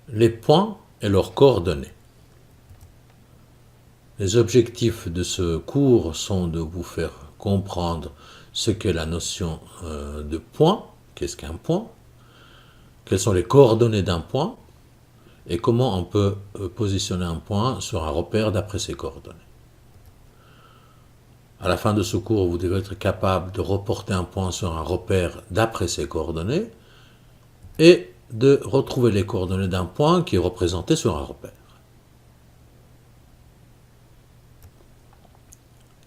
les points et leurs coordonnées. Les objectifs de ce cours sont de vous faire comprendre ce qu'est la notion de point, qu'est-ce qu'un point, quelles sont les coordonnées d'un point, et comment on peut positionner un point sur un repère d'après ses coordonnées. À la fin de ce cours, vous devez être capable de reporter un point sur un repère d'après ses coordonnées et de retrouver les coordonnées d'un point qui est représenté sur un repère.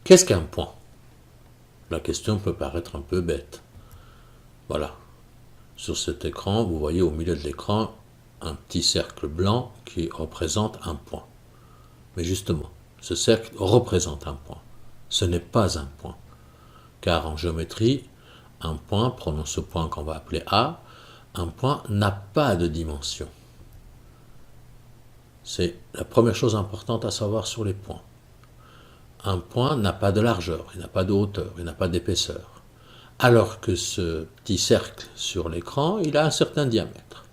Qu'est-ce qu'un point? La question peut paraître un peu bête. Voilà. Sur cet écran, vous voyez au milieu de l'écran un petit cercle blanc qui représente un point. Mais justement, ce cercle représente un point. Ce n'est pas un point. Car en géométrie, un point, prenons ce point qu'on va appeler A, un point n'a pas de dimension. C'est la première chose importante à savoir sur les points. Un point n'a pas de largeur, il n'a pas de hauteur, il n'a pas d'épaisseur. Alors que ce petit cercle sur l'écran, il a un certain diamètre.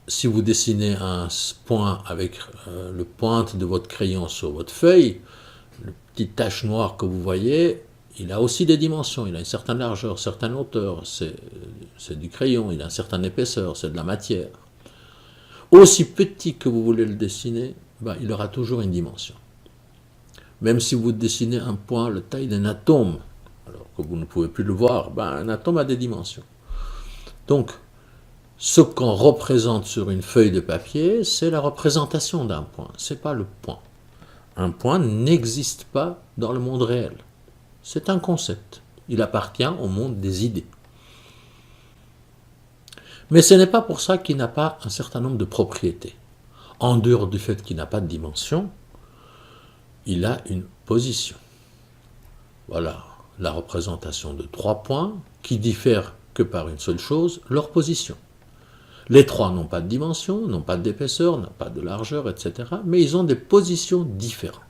Si vous dessinez un point avec le pointe de votre crayon sur votre feuille, le petit tache noire que vous voyez, il a aussi des dimensions, il a une certaine largeur, une certaine hauteur, c'est du crayon, il a une certaine épaisseur, c'est de la matière. Aussi petit que vous voulez le dessiner, il aura toujours une dimension. Même si vous dessinez un point la taille d'un atome, alors que vous ne pouvez plus le voir, un atome a des dimensions. Donc, ce qu'on représente sur une feuille de papier, c'est la représentation d'un point, ce n'est pas le point. Un point n'existe pas dans le monde réel. C'est un concept. Il appartient au monde des idées. Mais ce n'est pas pour ça qu'il n'a pas un certain nombre de propriétés. En dehors du fait qu'il n'a pas de dimension, il a une position. Voilà la représentation de 3 points qui diffèrent que par une seule chose, leur position. Les 3 n'ont pas de dimension, n'ont pas d'épaisseur, n'ont pas de largeur, etc. Mais ils ont des positions différentes.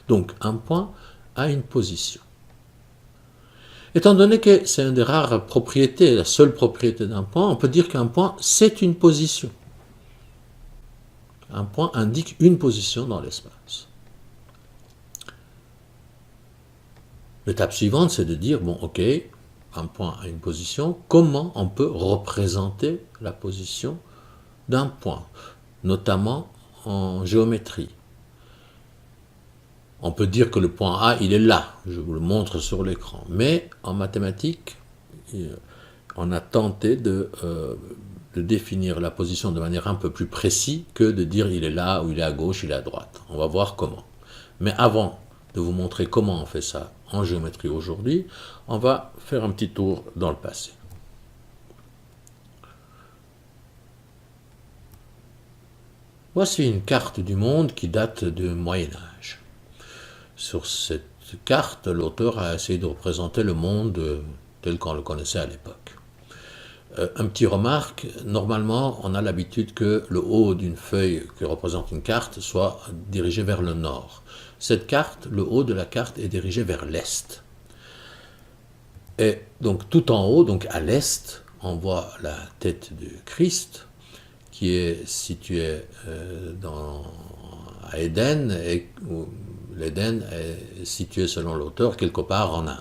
Donc un point a une position. Étant donné que c'est une des rares propriétés, la seule propriété d'un point, on peut dire qu'un point, c'est une position. Un point indique une position dans l'espace. L'étape suivante, c'est de dire, bon, ok, un point a une position, comment on peut représenter la position d'un point, notamment en géométrie. On peut dire que le point A, il est là, je vous le montre sur l'écran, mais en mathématiques, on a tenté de définir la position de manière un peu plus précise que de dire il est là, ou il est à gauche, il est à droite. On va voir comment. Mais avant de vous montrer comment on fait ça en géométrie aujourd'hui, on va faire un petit tour dans le passé. Voici une carte du monde qui date du Moyen-Âge. Sur cette carte, l'auteur a essayé de représenter le monde tel qu'on le connaissait à l'époque. Un petit remarque, normalement, on a l'habitude que le haut d'une feuille qui représente une carte soit dirigé vers le nord. Cette carte, le haut de la carte est dirigé vers l'est. Et donc tout en haut, donc à l'est, on voit la tête du Christ qui est située à Éden, et l'Éden est situé selon l'auteur quelque part en Inde.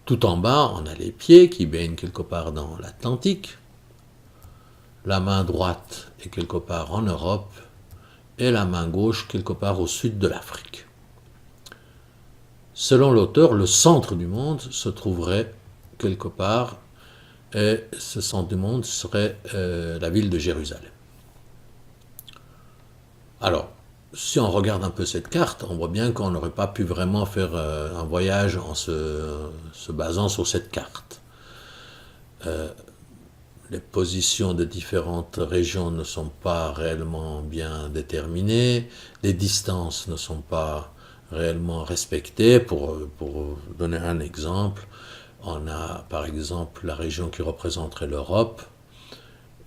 Tout en bas, on a les pieds qui baignent quelque part dans l'Atlantique. La main droite est quelque part en Europe et la main gauche quelque part au sud de l'Afrique. Selon l'auteur, le centre du monde se trouverait quelque part et ce centre du monde serait la ville de Jérusalem. Alors, si on regarde un peu cette carte, on voit bien qu'on n'aurait pas pu vraiment faire un voyage en se basant sur cette carte. Les positions de différentes régions ne sont pas réellement bien déterminées, les distances ne sont pas réellement respectées. Pour donner un exemple, on a par exemple la région qui représenterait l'Europe,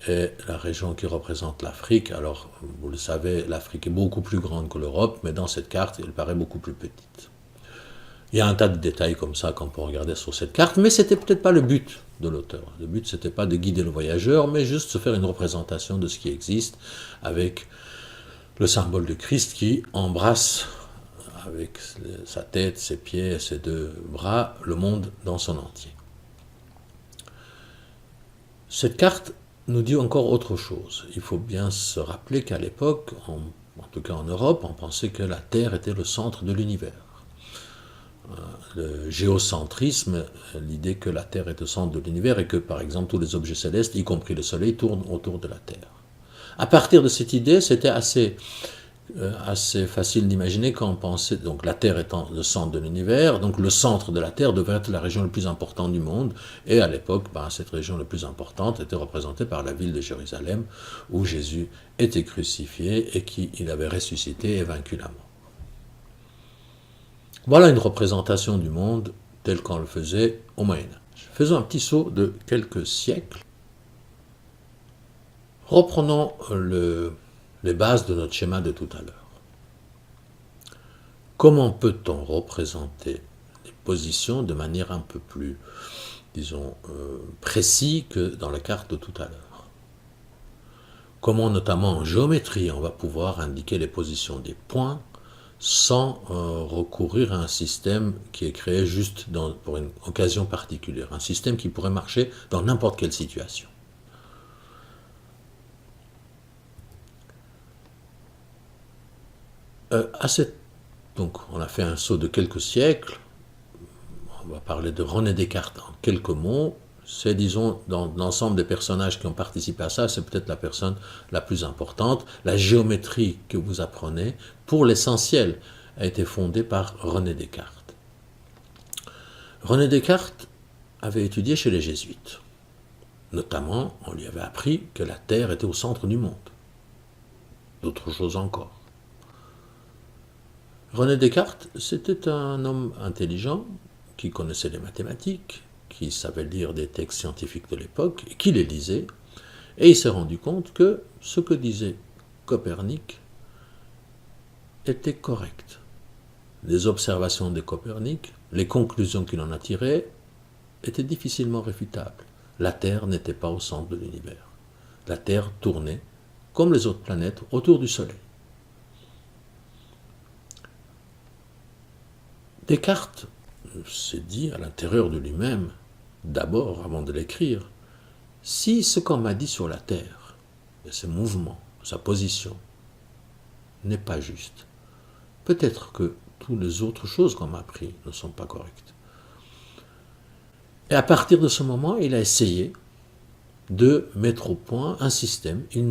et la région qui représente l'Afrique. Alors, vous le savez, l'Afrique est beaucoup plus grande que l'Europe, mais dans cette carte, elle paraît beaucoup plus petite. Il y a un tas de détails comme ça qu'on peut regarder sur cette carte, mais ce n'était peut-être pas le but de l'auteur. Le but, c'était pas de guider le voyageur, mais juste de faire une représentation de ce qui existe avec le symbole de Christ qui embrasse avec sa tête, ses pieds, ses deux bras, le monde dans son entier. Cette carte nous dit encore autre chose. Il faut bien se rappeler qu'à l'époque, en tout cas en Europe, on pensait que la Terre était le centre de l'univers. Le géocentrisme, l'idée que la Terre est au centre de l'univers et que, par exemple, tous les objets célestes, y compris le Soleil, tournent autour de la Terre. À partir de cette idée, c'était assez facile d'imaginer quand on pensait, donc la Terre étant le centre de l'univers, donc le centre de la Terre devait être la région la plus importante du monde, et à l'époque, cette région la plus importante était représentée par la ville de Jérusalem, où Jésus était crucifié et qu'il avait ressuscité et vaincu la mort. Voilà une représentation du monde tel qu'on le faisait au Moyen-Âge. Faisons un petit saut de quelques siècles. Reprenons les bases de notre schéma de tout à l'heure. Comment peut-on représenter les positions de manière un peu plus, disons, précise que dans la carte de tout à l'heure? Comment, notamment en géométrie, on va pouvoir indiquer les positions des points sans recourir à un système qui est créé juste pour une occasion particulière, un système qui pourrait marcher dans n'importe quelle situation. Donc, on a fait un saut de quelques siècles. On va parler de René Descartes en quelques mots. C'est, disons, dans l'ensemble des personnages qui ont participé à ça, c'est peut-être la personne la plus importante. La géométrie que vous apprenez, pour l'essentiel, a été fondée par René Descartes. René Descartes avait étudié chez les Jésuites. Notamment, on lui avait appris que la Terre était au centre du monde. D'autres choses encore. René Descartes, c'était un homme intelligent qui connaissait les mathématiques, qui savait lire des textes scientifiques de l'époque, et qui les lisait, et il s'est rendu compte que ce que disait Copernic était correct. Les observations de Copernic, les conclusions qu'il en a tirées, étaient difficilement réfutables. La Terre n'était pas au centre de l'univers. La Terre tournait, comme les autres planètes, autour du Soleil. Descartes s'est dit à l'intérieur de lui-même, d'abord, avant de l'écrire, si ce qu'on m'a dit sur la Terre, et ses mouvements, sa position, n'est pas juste, peut-être que toutes les autres choses qu'on m'a appris ne sont pas correctes. Et à partir de ce moment, il a essayé de mettre au point un système, une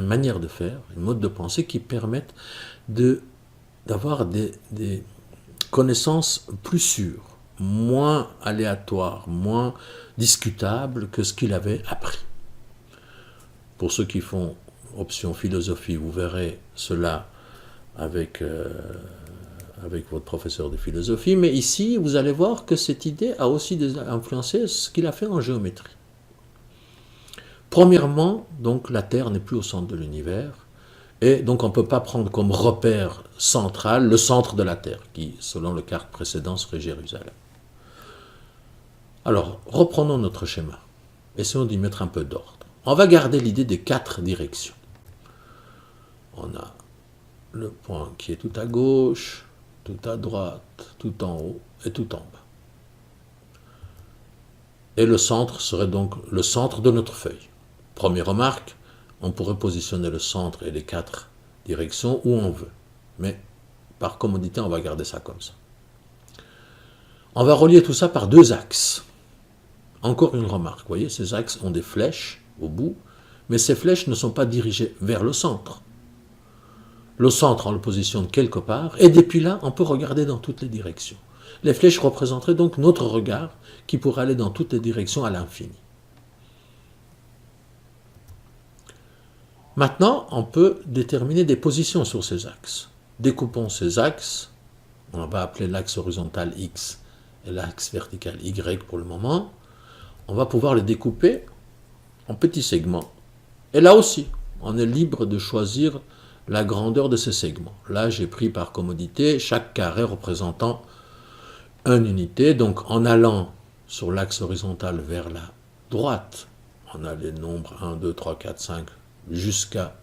manière de faire, une mode de pensée qui permette d'avoir des connaissances plus sûres, moins aléatoires, moins discutables que ce qu'il avait appris. Pour ceux qui font option philosophie, vous verrez cela avec votre professeur de philosophie, mais ici, vous allez voir que cette idée a aussi influencé ce qu'il a fait en géométrie. Premièrement, donc, la Terre n'est plus au centre de l'univers, et donc on ne peut pas prendre comme repère central le centre de la Terre, qui, selon le carte précédent, serait Jérusalem. Alors, reprenons notre schéma. Essayons d'y mettre un peu d'ordre. On va garder l'idée des 4 directions. On a le point qui est tout à gauche, tout à droite, tout en haut et tout en bas. Et le centre serait donc le centre de notre feuille. Première remarque, on pourrait positionner le centre et les 4 directions où on veut. Mais par commodité, on va garder ça comme ça. On va relier tout ça par 2 axes. Encore une remarque, vous voyez, ces axes ont des flèches au bout, mais ces flèches ne sont pas dirigées vers le centre. Le centre, on le positionne quelque part, et depuis là, on peut regarder dans toutes les directions. Les flèches représenteraient donc notre regard qui pourrait aller dans toutes les directions à l'infini. Maintenant, on peut déterminer des positions sur ces axes. Découpons ces axes, on va appeler l'axe horizontal X et l'axe vertical Y pour le moment. On va pouvoir les découper en petits segments. Et là aussi, on est libre de choisir la grandeur de ces segments. Là, j'ai pris par commodité chaque carré représentant une unité. Donc, en allant sur l'axe horizontal vers la droite, on a les nombres 1, 2, 3, 4, 5, jusqu'à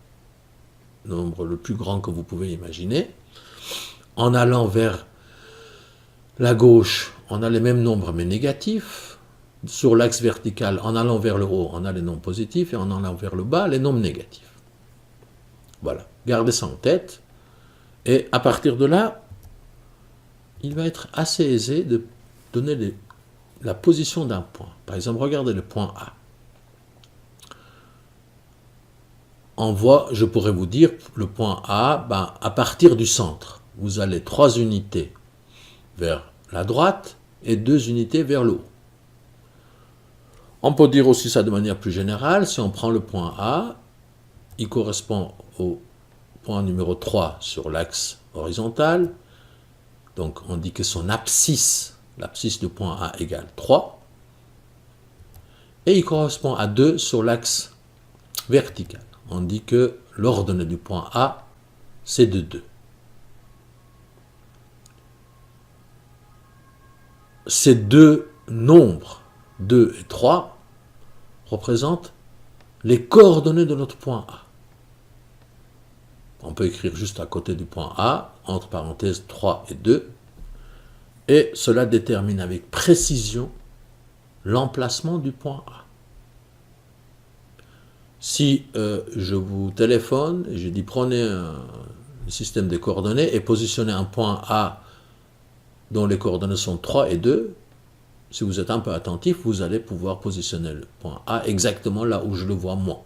le nombre le plus grand que vous pouvez imaginer. En allant vers la gauche, on a les mêmes nombres mais négatifs. Sur l'axe vertical, en allant vers le haut, on a les nombres positifs, et en allant vers le bas, les nombres négatifs. Voilà, gardez ça en tête. Et à partir de là, il va être assez aisé de donner la position d'un point. Par exemple, regardez le point A. Je pourrais vous dire, le point A, à partir du centre, vous allez 3 unités vers la droite et 2 unités vers le haut. On peut dire aussi ça de manière plus générale. Si on prend le point A, il correspond au point numéro 3 sur l'axe horizontal. Donc on dit que son abscisse, l'abscisse du point A égale 3. Et il correspond à 2 sur l'axe vertical. On dit que l'ordonnée du point A, c'est de 2. Ces deux nombres, 2 et 3, représentent les coordonnées de notre point A. On peut écrire juste à côté du point A, entre parenthèses 3 et 2, et cela détermine avec précision l'emplacement du point A. Si je vous téléphone et je dis prenez un système de coordonnées et positionnez un point A dont les coordonnées sont 3 et 2, si vous êtes un peu attentif, vous allez pouvoir positionner le point A exactement là où je le vois moi,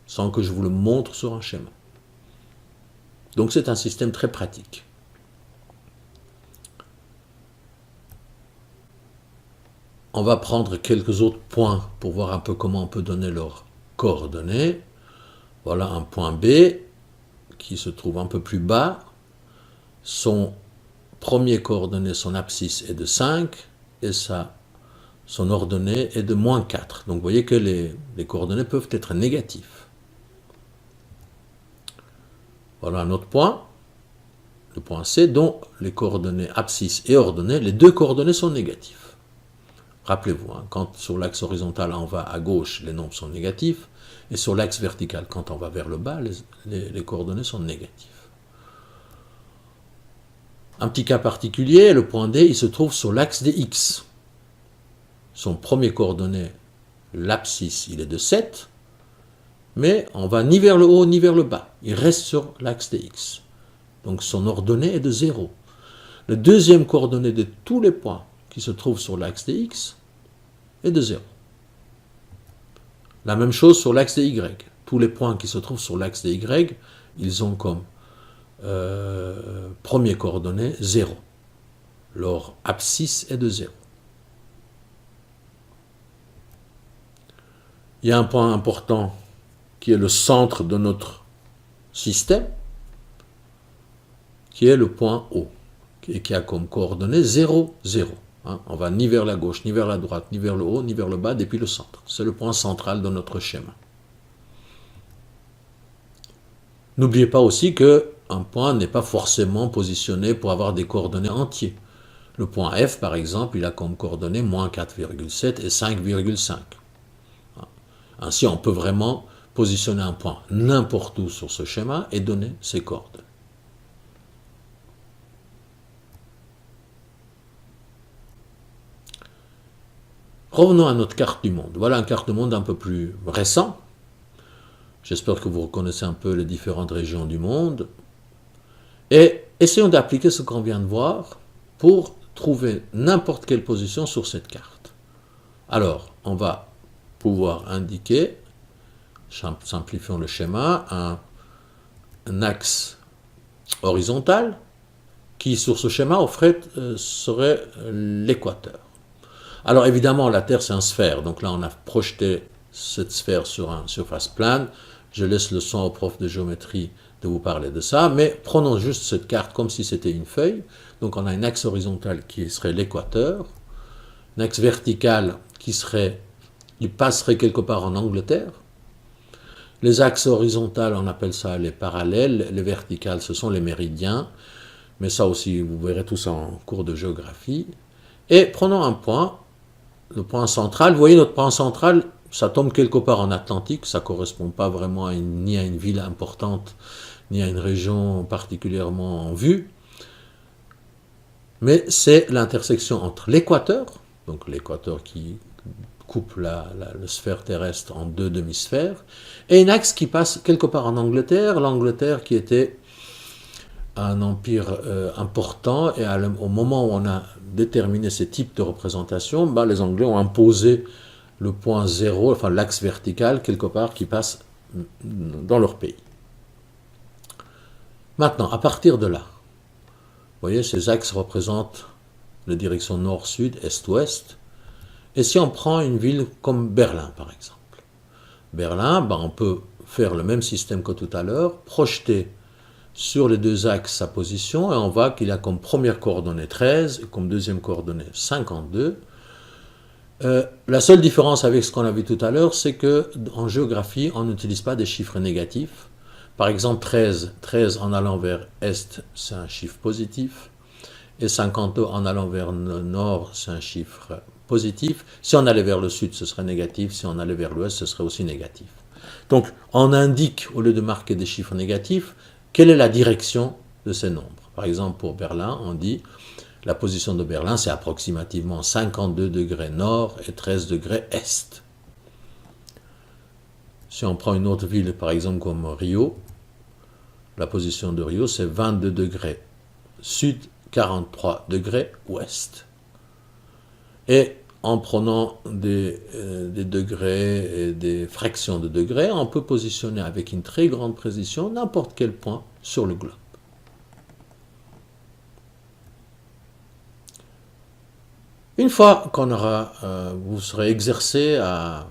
sans que je vous le montre sur un schéma. Donc c'est un système très pratique. On va prendre quelques autres points pour voir un peu comment on peut donner leurs coordonnées. Voilà un point B qui se trouve un peu plus bas. Son premier coordonnée, son abscisse est de 5 et son ordonnée est de moins 4. Donc vous voyez que les coordonnées peuvent être négatives. Voilà un autre point, le point C, dont les coordonnées abscisse et ordonnée, les deux coordonnées sont négatives. Rappelez-vous, quand sur l'axe horizontal on va à gauche, les nombres sont négatifs, et sur l'axe vertical, quand on va vers le bas, les coordonnées sont négatives. Un petit cas particulier, le point D, il se trouve sur l'axe des X. Son premier coordonnée, l'abscisse, il est de 7, mais on va ni vers le haut ni vers le bas. Il reste sur l'axe des X. Donc son ordonnée est de 0. Le deuxième coordonnée de tous les points qui se trouvent sur l'axe des X est de 0. La même chose sur l'axe des Y. Tous les points qui se trouvent sur l'axe des Y, ils ont comme premier coordonnée 0. Leur abscisse est de 0. Il y a un point important qui est le centre de notre système, qui est le point O, et qui a comme coordonnée 0, 0. On va ni vers la gauche, ni vers la droite, ni vers le haut, ni vers le bas, depuis le centre. C'est le point central de notre schéma. N'oubliez pas aussi qu'un point n'est pas forcément positionné pour avoir des coordonnées entiers. Le point F, par exemple, il a comme coordonnées moins 4,7 et 5,5. Ainsi, on peut vraiment positionner un point n'importe où sur ce schéma et donner ses coordonnées. Revenons à notre carte du monde. Voilà une carte du monde un peu plus récente. J'espère que vous reconnaissez un peu les différentes régions du monde. Et essayons d'appliquer ce qu'on vient de voir pour trouver n'importe quelle position sur cette carte. Alors, on va pouvoir indiquer, simplifions le schéma, un axe horizontal qui, sur ce schéma, au fait, serait l'équateur. Alors évidemment, la Terre, c'est une sphère. Donc là, on a projeté cette sphère sur une surface plane. Je laisse le soin au prof de géométrie de vous parler de ça. Mais prenons juste cette carte comme si c'était une feuille. Donc on a un axe horizontal qui serait l'équateur. Un axe vertical il passerait quelque part en Angleterre. Les axes horizontaux, on appelle ça les parallèles. Les verticales, ce sont les méridiens. Mais ça aussi, vous verrez tout ça en cours de géographie. Et prenons un point le point central. Vous voyez, notre point central, ça tombe quelque part en Atlantique, ça ne correspond pas vraiment ni à une ville importante, ni à une région particulièrement en vue, mais c'est l'intersection entre l'équateur, donc l'équateur qui coupe la sphère terrestre en deux demi-sphères, et un axe qui passe quelque part en Angleterre, l'Angleterre qui était un empire important, et au moment où on a déterminé ces types de représentation, les Anglais ont imposé le point zéro, enfin l'axe vertical, quelque part, qui passe dans leur pays. Maintenant, à partir de là, vous voyez, ces axes représentent les directions nord-sud, est-ouest, et si on prend une ville comme Berlin, par exemple, Berlin, on peut faire le même système que tout à l'heure, projeter sur les deux axes sa position, et on voit qu'il a comme première coordonnée 13 et comme deuxième coordonnée 52. La seule différence avec ce qu'on a vu tout à l'heure, c'est qu'en géographie, on n'utilise pas des chiffres négatifs. Par exemple, 13 en allant vers est, c'est un chiffre positif, et 52 en allant vers le nord, c'est un chiffre positif. Si on allait vers le sud, ce serait négatif. Si on allait vers l'ouest, ce serait aussi négatif. Donc, on indique, au lieu de marquer des chiffres négatifs, quelle est la direction de ces nombres. Par exemple, pour Berlin, on dit la position de Berlin, c'est approximativement 52 degrés nord et 13 degrés est. Si on prend une autre ville, par exemple comme Rio, la position de Rio, c'est 22 degrés sud, 43 degrés ouest. Et en prenant des degrés et des fractions de degrés, on peut positionner avec une très grande précision n'importe quel point sur le globe. Une fois qu'on aura, vous serez exercé à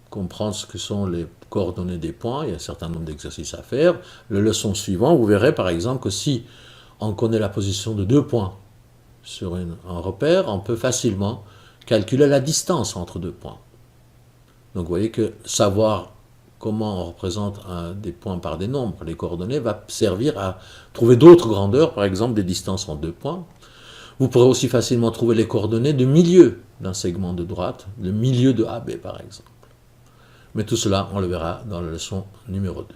comprendre ce que sont les coordonnées des points, il y a un certain nombre d'exercices à faire. La leçon suivante, vous verrez par exemple que si on connaît la position de 2 points sur un repère, on peut facilement calculer la distance entre 2 points. Donc vous voyez que savoir comment on représente des points par des nombres, les coordonnées, va servir à trouver d'autres grandeurs, par exemple des distances en 2 points. Vous pourrez aussi facilement trouver les coordonnées de milieu d'un segment de droite, le milieu de AB par exemple. Mais tout cela, on le verra dans la leçon numéro 2.